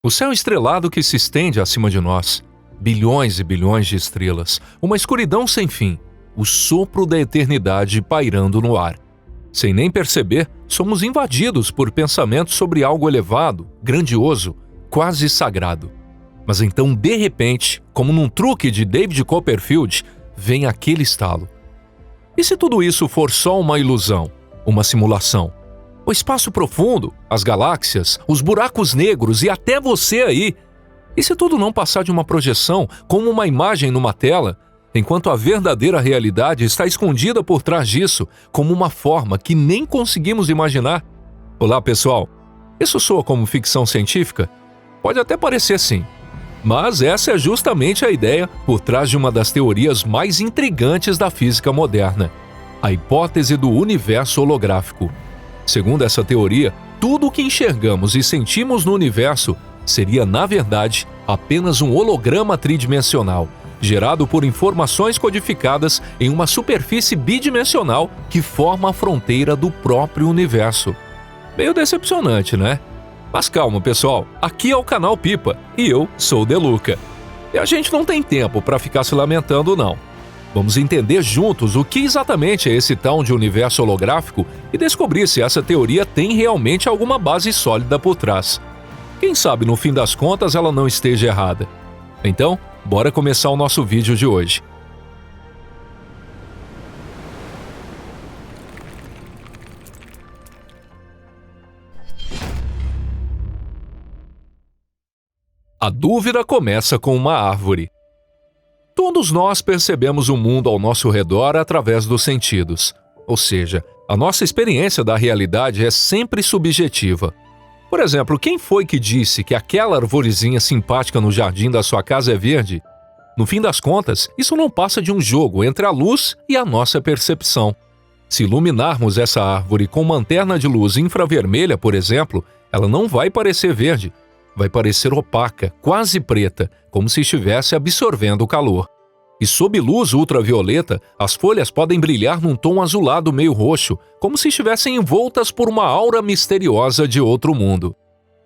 O céu estrelado que se estende acima de nós, bilhões e bilhões de estrelas, uma escuridão sem fim, o sopro da eternidade pairando no ar. Sem nem perceber, somos invadidos por pensamentos sobre algo elevado, grandioso, quase sagrado. Mas então, de repente, como num truque de David Copperfield, vem aquele estalo. E se tudo isso for só uma ilusão, uma simulação? O espaço profundo, as galáxias, os buracos negros e até você aí. E se tudo não passar de uma projeção, como uma imagem numa tela, enquanto a verdadeira realidade está escondida por trás disso, como uma forma que nem conseguimos imaginar? Olá, pessoal. Isso soa como ficção científica? Pode até parecer sim. Mas essa é justamente a ideia por trás de uma das teorias mais intrigantes da física moderna, a hipótese do universo holográfico. Segundo essa teoria, tudo o que enxergamos e sentimos no universo seria, na verdade, apenas um holograma tridimensional, gerado por informações codificadas em uma superfície bidimensional que forma a fronteira do próprio universo. Meio decepcionante, né? Mas calma, pessoal, aqui é o canal Pipa e eu sou o Deluca. E a gente não tem tempo para ficar se lamentando, não. Vamos entender juntos o que exatamente é esse tal de universo holográfico e descobrir se essa teoria tem realmente alguma base sólida por trás. Quem sabe, no fim das contas, ela não esteja errada. Então, bora começar o nosso vídeo de hoje. A dúvida começa com uma árvore. Todos nós percebemos o mundo ao nosso redor através dos sentidos. Ou seja, a nossa experiência da realidade é sempre subjetiva. Por exemplo, quem foi que disse que aquela arvorezinha simpática no jardim da sua casa é verde? No fim das contas, isso não passa de um jogo entre a luz e a nossa percepção. Se iluminarmos essa árvore com uma lanterna de luz infravermelha, por exemplo, ela não vai parecer verde. Vai parecer opaca, quase preta, como se estivesse absorvendo o calor. E sob luz ultravioleta, as folhas podem brilhar num tom azulado meio roxo, como se estivessem envoltas por uma aura misteriosa de outro mundo.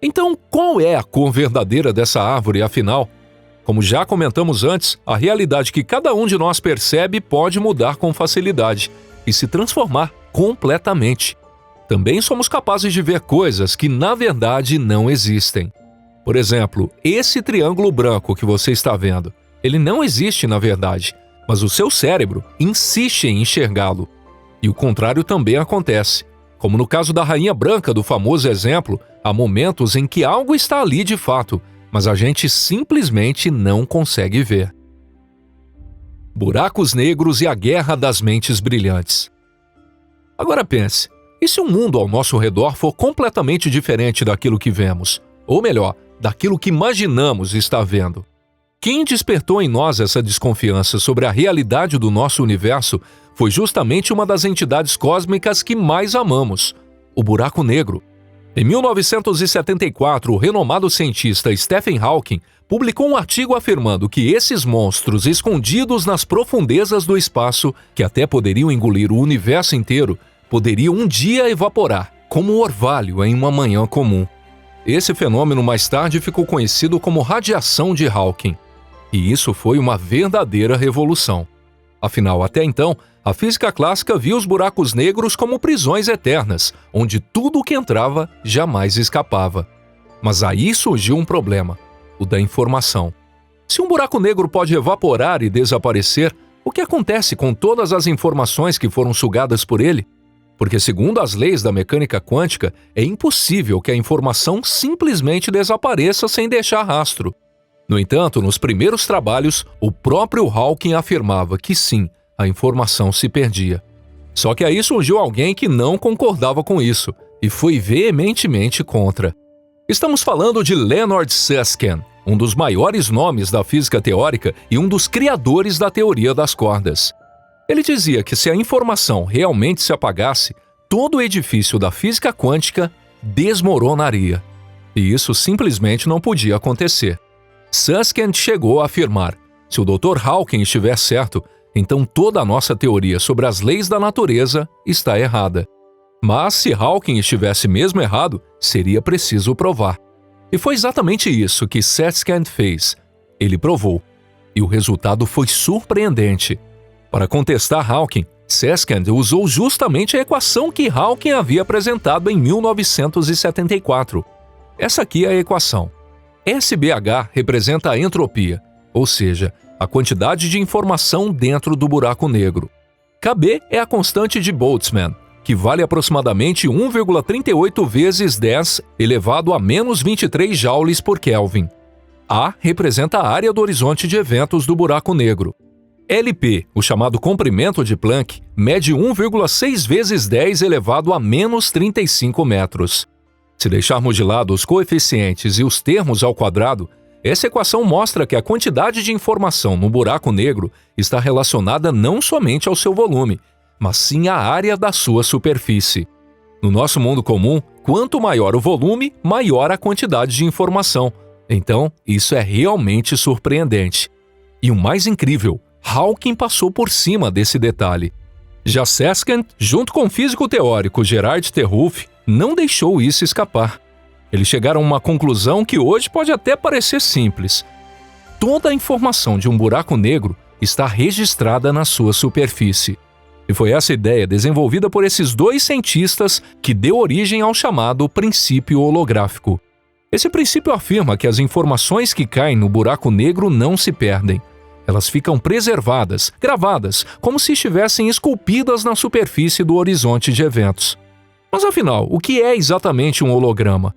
Então, qual é a cor verdadeira dessa árvore, afinal? Como já comentamos antes, a realidade que cada um de nós percebe pode mudar com facilidade e se transformar completamente. Também somos capazes de ver coisas que, na verdade, não existem. Por exemplo, esse triângulo branco que você está vendo, ele não existe na verdade, mas o seu cérebro insiste em enxergá-lo. E o contrário também acontece. Como no caso da rainha branca do famoso exemplo, há momentos em que algo está ali de fato, mas a gente simplesmente não consegue ver. Buracos negros e a guerra das mentes brilhantes. Agora pense, e se o mundo ao nosso redor for completamente diferente daquilo que vemos? Ou melhor, daquilo que imaginamos estar vendo? Quem despertou em nós essa desconfiança sobre a realidade do nosso universo foi justamente uma das entidades cósmicas que mais amamos, o buraco negro. Em 1974, o renomado cientista Stephen Hawking publicou um artigo afirmando que esses monstros escondidos nas profundezas do espaço, que até poderiam engolir o universo inteiro, poderiam um dia evaporar, como o orvalho em uma manhã comum. Esse fenômeno mais tarde ficou conhecido como radiação de Hawking. E isso foi uma verdadeira revolução. Afinal, até então, a física clássica via os buracos negros como prisões eternas, onde tudo o que entrava jamais escapava. Mas aí surgiu um problema, o da informação. Se um buraco negro pode evaporar e desaparecer, o que acontece com todas as informações que foram sugadas por ele? Porque, segundo as leis da mecânica quântica, é impossível que a informação simplesmente desapareça sem deixar rastro. No entanto, nos primeiros trabalhos, o próprio Hawking afirmava que sim, a informação se perdia. Só que aí surgiu alguém que não concordava com isso e foi veementemente contra. Estamos falando de Leonard Susskind, um dos maiores nomes da física teórica e um dos criadores da teoria das cordas. Ele dizia que se a informação realmente se apagasse, todo o edifício da física quântica desmoronaria. E isso simplesmente não podia acontecer. Susskind chegou a afirmar: se o Dr. Hawking estiver certo, então toda a nossa teoria sobre as leis da natureza está errada. Mas se Hawking estivesse mesmo errado, seria preciso provar. E foi exatamente isso que Susskind fez. Ele provou. E o resultado foi surpreendente. Para contestar Hawking, Susskind usou justamente a equação que Hawking havia apresentado em 1974. Essa aqui é a equação. SBH representa a entropia, ou seja, a quantidade de informação dentro do buraco negro. KB é a constante de Boltzmann, que vale aproximadamente 1,38 vezes 10 elevado a menos 23 joules por Kelvin. A representa a área do horizonte de eventos do buraco negro. LP, o chamado comprimento de Planck, mede 1,6 vezes 10 elevado a menos 35 metros. Se deixarmos de lado os coeficientes e os termos ao quadrado, essa equação mostra que a quantidade de informação no buraco negro está relacionada não somente ao seu volume, mas sim à área da sua superfície. No nosso mundo comum, quanto maior o volume, maior a quantidade de informação. Então, isso é realmente surpreendente. E o mais incrível, Hawking passou por cima desse detalhe. Já Susskind, junto com o físico teórico Gerard Terhuf, não deixou isso escapar. Eles chegaram a uma conclusão que hoje pode até parecer simples. Toda a informação de um buraco negro está registrada na sua superfície. E foi essa ideia desenvolvida por esses dois cientistas que deu origem ao chamado princípio holográfico. Esse princípio afirma que as informações que caem no buraco negro não se perdem. Elas ficam preservadas, gravadas, como se estivessem esculpidas na superfície do horizonte de eventos. Mas afinal, o que é exatamente um holograma?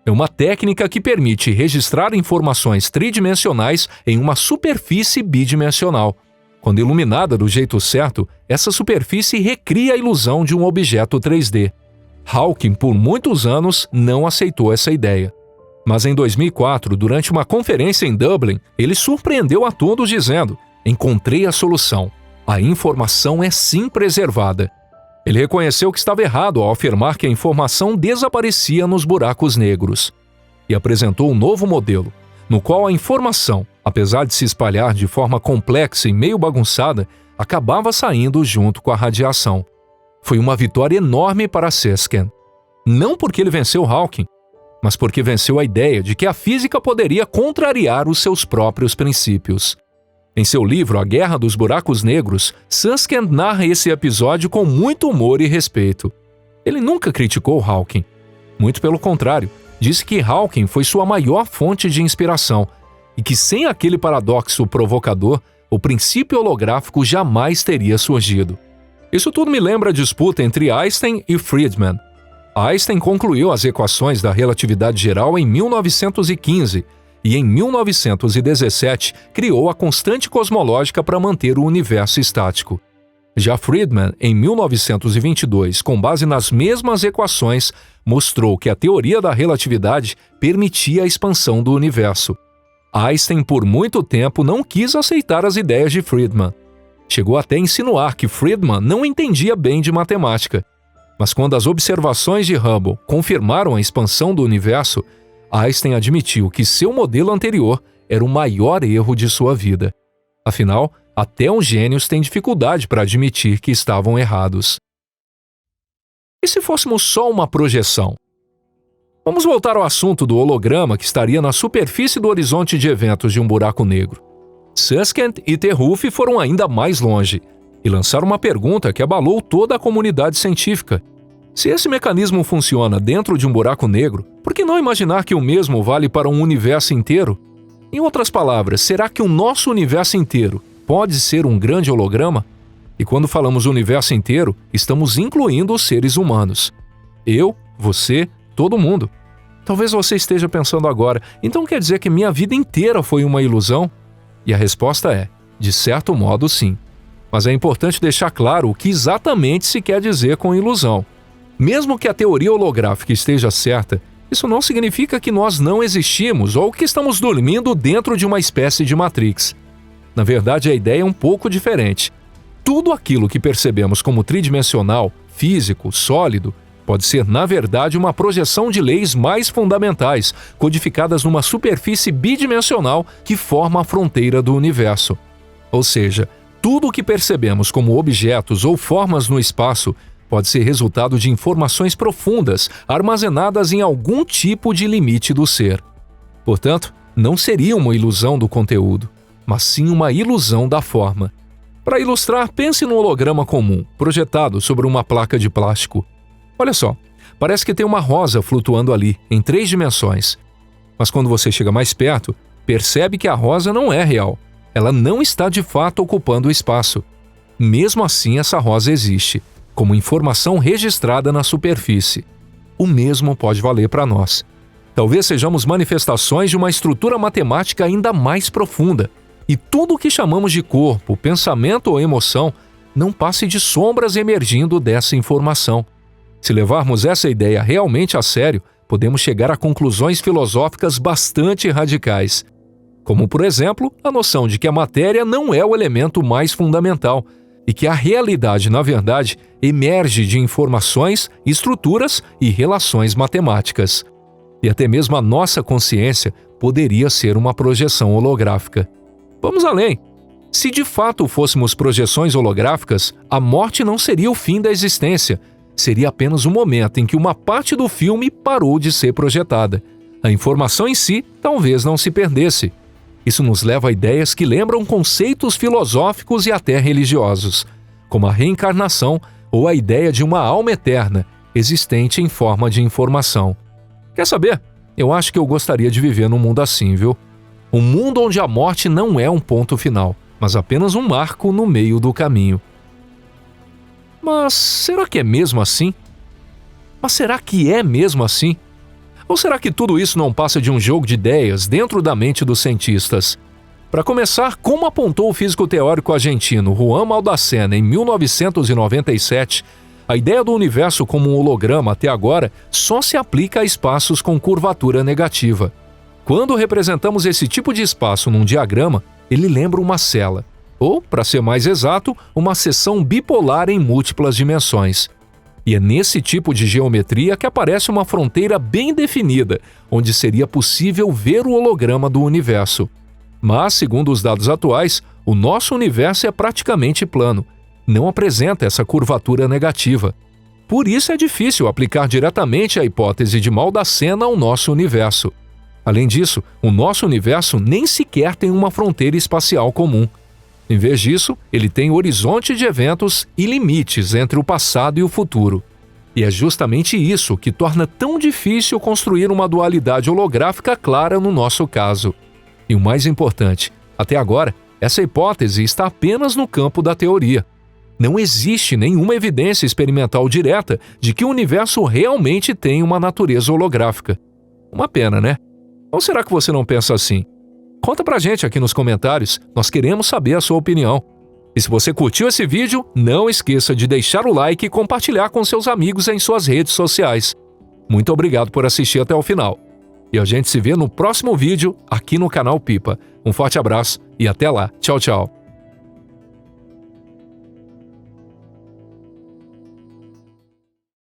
É uma técnica que permite registrar informações tridimensionais em uma superfície bidimensional. Quando iluminada do jeito certo, essa superfície recria a ilusão de um objeto 3D. Hawking, por muitos anos, não aceitou essa ideia. Mas em 2004, durante uma conferência em Dublin, ele surpreendeu a todos dizendo: "Encontrei a solução. A informação é sim preservada." Ele reconheceu que estava errado ao afirmar que a informação desaparecia nos buracos negros. E apresentou um novo modelo, no qual a informação, apesar de se espalhar de forma complexa e meio bagunçada, acabava saindo junto com a radiação. Foi uma vitória enorme para Susskind. Não porque ele venceu Hawking, mas porque venceu a ideia de que a física poderia contrariar os seus próprios princípios. Em seu livro A Guerra dos Buracos Negros, Susskind narra esse episódio com muito humor e respeito. Ele nunca criticou Hawking. Muito pelo contrário, disse que Hawking foi sua maior fonte de inspiração e que sem aquele paradoxo provocador, o princípio holográfico jamais teria surgido. Isso tudo me lembra a disputa entre Einstein e Friedman. Einstein concluiu as equações da relatividade geral em 1915 e em 1917 criou a constante cosmológica para manter o universo estático. Já Friedman, em 1922, com base nas mesmas equações, mostrou que a teoria da relatividade permitia a expansão do universo. Einstein, por muito tempo, não quis aceitar as ideias de Friedman. Chegou até a insinuar que Friedman não entendia bem de matemática. Mas quando as observações de Hubble confirmaram a expansão do universo, Einstein admitiu que seu modelo anterior era o maior erro de sua vida. Afinal, até os gênios têm dificuldade para admitir que estavam errados. E se fôssemos só uma projeção? Vamos voltar ao assunto do holograma que estaria na superfície do horizonte de eventos de um buraco negro. Susskind e Terhuf foram ainda mais longe e lançaram uma pergunta que abalou toda a comunidade científica. Se esse mecanismo funciona dentro de um buraco negro, por que não imaginar que o mesmo vale para um universo inteiro? Em outras palavras, será que o nosso universo inteiro pode ser um grande holograma? E quando falamos universo inteiro, estamos incluindo os seres humanos. Eu, você, todo mundo. Talvez você esteja pensando agora, então quer dizer que minha vida inteira foi uma ilusão? E a resposta é, de certo modo, sim. Mas é importante deixar claro o que exatamente se quer dizer com ilusão. Mesmo que a teoria holográfica esteja certa, isso não significa que nós não existimos ou que estamos dormindo dentro de uma espécie de Matrix. Na verdade, a ideia é um pouco diferente. Tudo aquilo que percebemos como tridimensional, físico, sólido, pode ser, na verdade, uma projeção de leis mais fundamentais, codificadas numa superfície bidimensional que forma a fronteira do universo. Ou seja, tudo o que percebemos como objetos ou formas no espaço pode ser resultado de informações profundas armazenadas em algum tipo de limite do ser. Portanto, não seria uma ilusão do conteúdo, mas sim uma ilusão da forma. Para ilustrar, pense num holograma comum, projetado sobre uma placa de plástico. Olha só, parece que tem uma rosa flutuando ali, em 3 dimensões. Mas quando você chega mais perto, percebe que a rosa não é real. Ela não está de fato ocupando o espaço. Mesmo assim, essa rosa existe, como informação registrada na superfície. O mesmo pode valer para nós. Talvez sejamos manifestações de uma estrutura matemática ainda mais profunda. E tudo o que chamamos de corpo, pensamento ou emoção não passe de sombras emergindo dessa informação. Se levarmos essa ideia realmente a sério, podemos chegar a conclusões filosóficas bastante radicais. Como, por exemplo, a noção de que a matéria não é o elemento mais fundamental e que a realidade, na verdade, emerge de informações, estruturas e relações matemáticas. E até mesmo a nossa consciência poderia ser uma projeção holográfica. Vamos além. Se de fato fôssemos projeções holográficas, a morte não seria o fim da existência. Seria apenas um momento em que uma parte do filme parou de ser projetada. A informação em si talvez não se perdesse. Isso nos leva a ideias que lembram conceitos filosóficos e até religiosos, como a reencarnação ou a ideia de uma alma eterna, existente em forma de informação. Quer saber? Eu acho que eu gostaria de viver num mundo assim, viu? Um mundo onde a morte não é um ponto final, mas apenas um marco no meio do caminho. Mas será que é mesmo assim? Mas será que é mesmo assim? Ou será que tudo isso não passa de um jogo de ideias dentro da mente dos cientistas? Para começar, como apontou o físico teórico argentino Juan Maldacena em 1997, a ideia do universo como um holograma até agora só se aplica a espaços com curvatura negativa. Quando representamos esse tipo de espaço num diagrama, ele lembra uma cela, ou, para ser mais exato, uma seção bipolar em múltiplas dimensões. E é nesse tipo de geometria que aparece uma fronteira bem definida, onde seria possível ver o holograma do universo. Mas, segundo os dados atuais, o nosso universo é praticamente plano. Não apresenta essa curvatura negativa. Por isso é difícil aplicar diretamente a hipótese de Maldacena ao nosso universo. Além disso, o nosso universo nem sequer tem uma fronteira espacial comum. Em vez disso, ele tem horizonte de eventos e limites entre o passado e o futuro. E é justamente isso que torna tão difícil construir uma dualidade holográfica clara no nosso caso. E o mais importante, até agora, essa hipótese está apenas no campo da teoria. Não existe nenhuma evidência experimental direta de que o universo realmente tem uma natureza holográfica. Uma pena, né? Ou será que você não pensa assim? Conta pra gente aqui nos comentários, nós queremos saber a sua opinião. E se você curtiu esse vídeo, não esqueça de deixar o like e compartilhar com seus amigos em suas redes sociais. Muito obrigado por assistir até o final. E a gente se vê no próximo vídeo aqui no canal Pipa. Um forte abraço e até lá. Tchau, tchau.